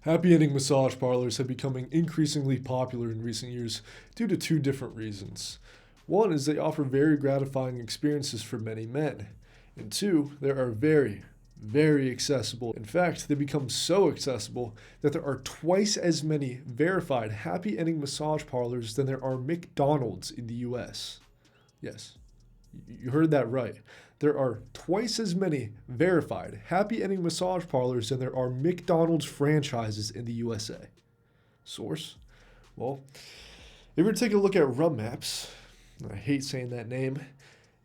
Happy ending massage parlors have become increasingly popular in recent years due to two different reasons. One is they offer very gratifying experiences for many men, and two, they are very accessible. In fact, they become so accessible that there are twice as many verified happy ending massage parlors than there are McDonald's in the US. Yes, you heard that right. There are twice as many verified happy ending massage parlors than there are McDonald's franchises in the USA. Source? Well, if you were to take a look at Rub Maps, I hate saying that name,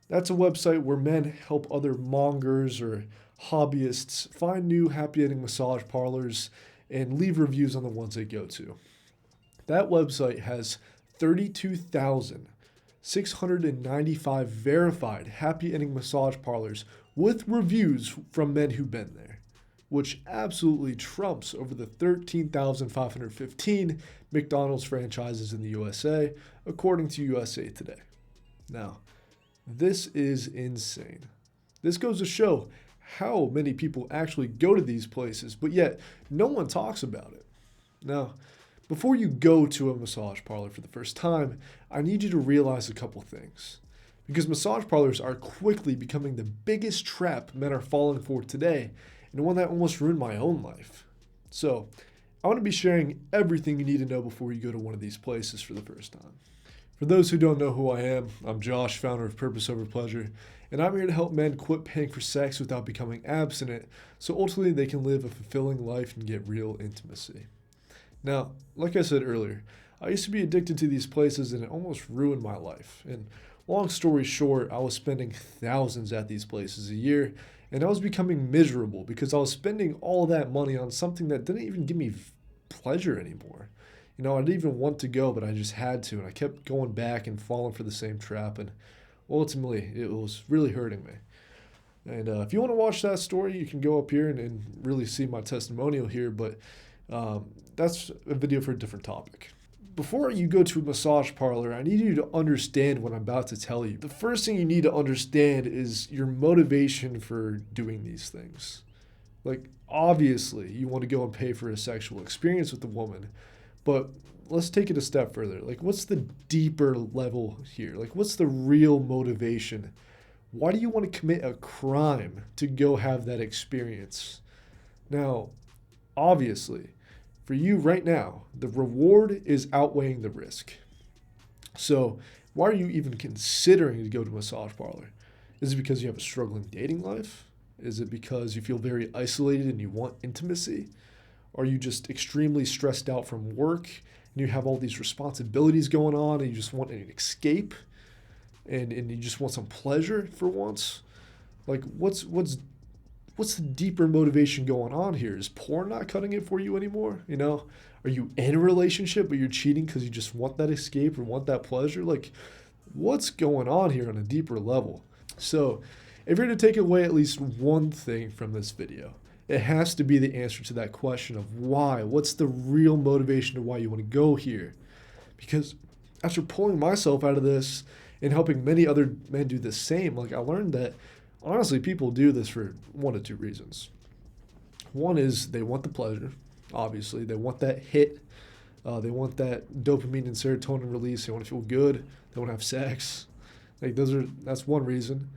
that's a website where men help other mongers or hobbyists find new happy ending massage parlors and leave reviews on the ones they go to. That website has 32,695 verified happy ending massage parlors with reviews from men who've been there, which absolutely trumps over the 13,515 McDonald's franchises in the USA, according to USA Today. Now, this is insane. This goes to show how many people actually go to these places, but yet no one talks about it. Now, before you go to a massage parlor for the first time, I need you to realize a couple things. Because massage parlors are quickly becoming the biggest trap men are falling for today, and one that almost ruined my own life. So, I want to be sharing everything you need to know before you go to one of these places for the first time. For those who don't know who I am, I'm Josh, founder of Purpose Over Pleasure, and I'm here to help men quit paying for sex without becoming abstinent, so ultimately they can live a fulfilling life and get real intimacy. Now, like I said earlier, I used to be addicted to these places and it almost ruined my life. And long story short, I was spending thousands at these places a year, and I was becoming miserable because I was spending all that money on something that didn't even give me pleasure anymore. I didn't even want to go, but I just had to, and I kept going back and falling for the same trap, and ultimately, it was really hurting me. And if you want to watch that story, you can go up here and really see my testimonial here, but that's a video for a different topic. Before you go to a massage parlor, I need you to understand what I'm about to tell you. The first thing you need to understand is your motivation for doing these things. Like, obviously, you want to go and pay for a sexual experience with a woman, but let's take it a step further. Like, what's the deeper level here? Like, what's the real motivation? Why do you want to commit a crime to go have that experience? Now, obviously, for you right now, the reward is outweighing the risk. So, why are you even considering to go to a massage parlor? Is it because you have a struggling dating life? Is it because you feel very isolated and you want intimacy? Are you just extremely stressed out from work and you have all these responsibilities going on and you just want an escape and you just want some pleasure for once? Like, what's the deeper motivation going on here? Is porn not cutting it for you anymore? Are you in a relationship but you're cheating because you just want that escape or want that pleasure? Like, what's going on here on a deeper level? So, if you're to take away at least one thing from this video, it has to be the answer to that question of why. What's the real motivation to why you want to go here? Because after pulling myself out of this and helping many other men do the same, I learned that honestly people do this for one of two reasons. One is they want the pleasure, obviously. They want that hit. They want that dopamine and serotonin release. They want to feel good. They want to have sex. That's one reason.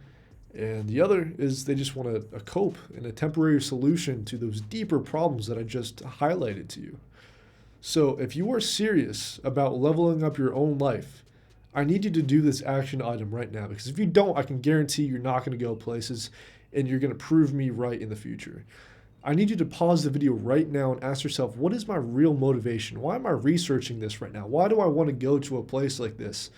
And the other is they just want a cope and a temporary solution to those deeper problems that I just highlighted to you. So if you are serious about leveling up your own life, I need you to do this action item right now, because if you don't, I can guarantee you're not going to go places and you're going to prove me right in the future. I need you to pause the video right now and ask yourself, what is my real motivation? Why am I researching this right now? Why do I want to go to a place like this?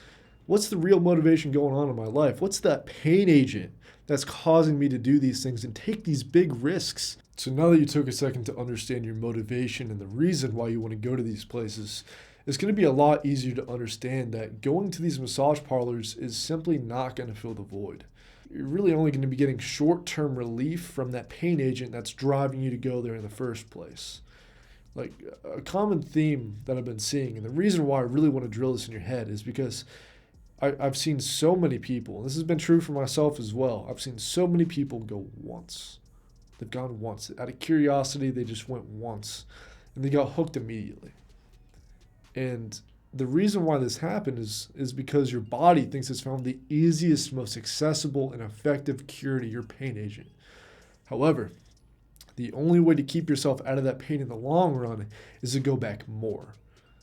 What's the real motivation going on in my life? What's that pain agent that's causing me to do these things and take these big risks? So now that you took a second to understand your motivation and the reason why you want to go to these places, it's going to be a lot easier to understand that going to these massage parlors is simply not going to fill the void. You're really only going to be getting short-term relief from that pain agent that's driving you to go there in the first place. Like, a common theme that I've been seeing, and the reason why I really want to drill this in your head is because I've seen so many people, and this has been true for myself as well. I've seen so many people go once. They've gone once. Out of curiosity, they just went once. and they got hooked immediately. And the reason why this happened is because your body thinks it's found the easiest, most accessible, and effective cure to your pain agent. However, the only way to keep yourself out of that pain in the long run is to go back more,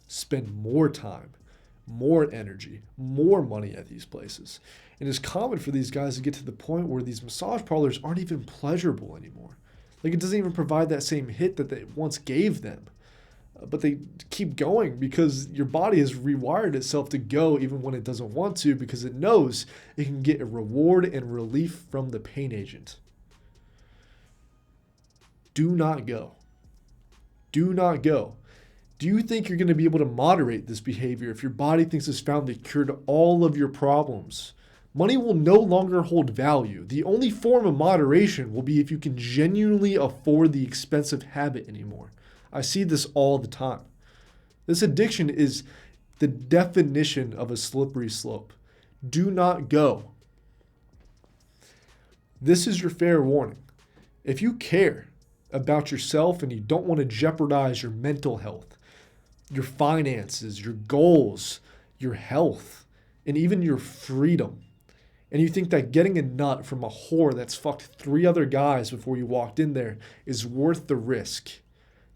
spend more time, more energy, more money at these places. And it's common for these guys to get to the point where these massage parlors aren't even pleasurable anymore. Like, it doesn't even provide that same hit that they once gave them. But they keep going because your body has rewired itself to go even when it doesn't want to, because it knows it can get a reward and relief from the pain agent. Do not go. Do not go. Do you think you're going to be able to moderate this behavior if your body thinks it's found the cure to all of your problems? Money will no longer hold value. The only form of moderation will be if you can genuinely afford the expensive habit anymore. I see this all the time. This addiction is the definition of a slippery slope. Do not go. This is your fair warning. If you care about yourself and you don't want to jeopardize your mental health, your finances, your goals, your health, and even your freedom, and you think that getting a nut from a whore that's fucked 3 other guys before you walked in there is worth the risk,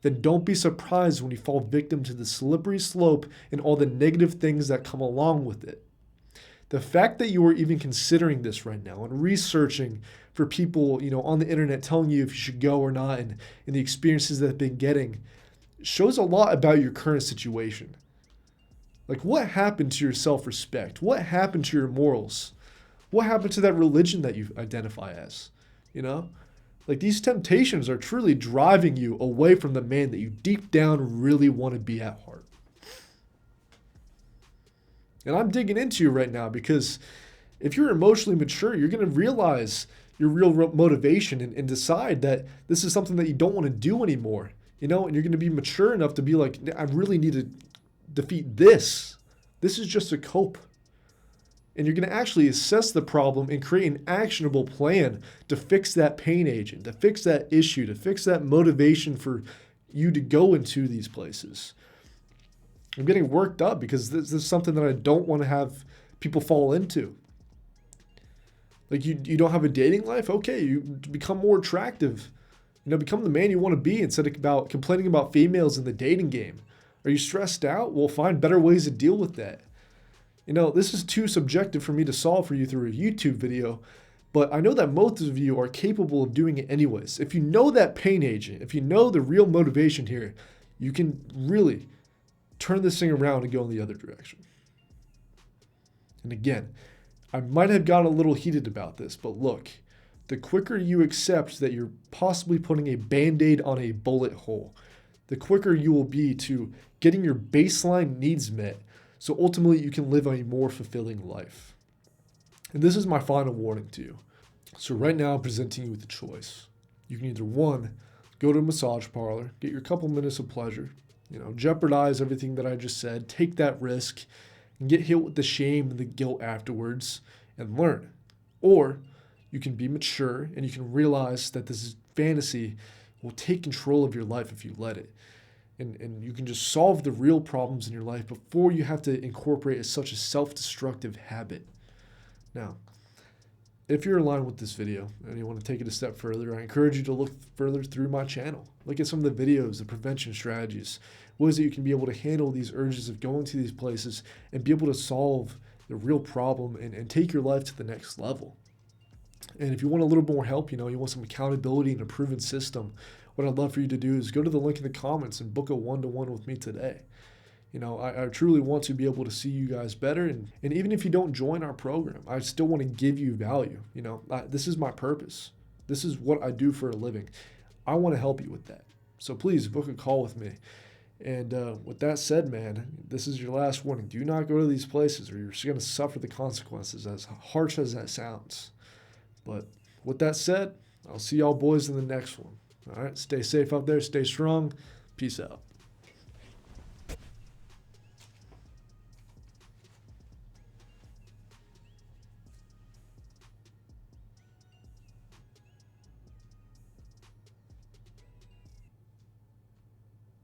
then don't be surprised when you fall victim to the slippery slope and all the negative things that come along with it. The fact that you are even considering this right now and researching for people, on the internet telling you if you should go or not, and the experiences that they've been getting shows a lot about your current situation. Like, what happened to your self-respect? What happened to your morals? What happened to that religion that you identify as? Like, these temptations are truly driving you away from the man that you deep down really want to be at heart. And I'm digging into you right now because if you're emotionally mature, you're going to realize your real motivation and decide that this is something that you don't want to do anymore. And you're going to be mature enough to be like, I really need to defeat this. This is just a cope. And you're going to actually assess the problem and create an actionable plan to fix that pain agent, to fix that issue, to fix that motivation for you to go into these places. I'm getting worked up because this is something that I don't want to have people fall into. Like, you don't have a dating life? Okay, you become more attractive. Become the man you want to be instead of about complaining about females in the dating game. Are you stressed out? Well, find better ways to deal with that. This is too subjective for me to solve for you through a YouTube video, but I know that most of you are capable of doing it anyways. If you know that pain agent, if you know the real motivation here, you can really turn this thing around and go in the other direction. And again, I might have gotten a little heated about this, but look, the quicker you accept that you're possibly putting a Band-Aid on a bullet hole, the quicker you will be to getting your baseline needs met, so ultimately you can live a more fulfilling life. And this is my final warning to you. So right now I'm presenting you with a choice. You can either, 1, go to a massage parlor, get your couple minutes of pleasure, jeopardize everything that I just said, take that risk, and get hit with the shame and the guilt afterwards and learn. Or you can be mature and you can realize that this fantasy will take control of your life if you let it. And you can just solve the real problems in your life before you have to incorporate such a self-destructive habit. Now, if you're in line with this video and you want to take it a step further, I encourage you to look further through my channel. Look at some of the videos, the prevention strategies, ways that you can be able to handle these urges of going to these places and be able to solve the real problem and take your life to the next level. And if you want a little more help, you want some accountability and a proven system, what I'd love for you to do is go to the link in the comments and book a one-to-one with me today. I truly want to be able to see you guys better. And even if you don't join our program, I still want to give you value. This is my purpose. This is what I do for a living. I want to help you with that. So please book a call with me. And with that said, man, this is your last warning. Do not go to these places or you're just going to suffer the consequences, as harsh as that sounds. But with that said, I'll see y'all boys in the next one. All right, stay safe out there, stay strong. Peace out.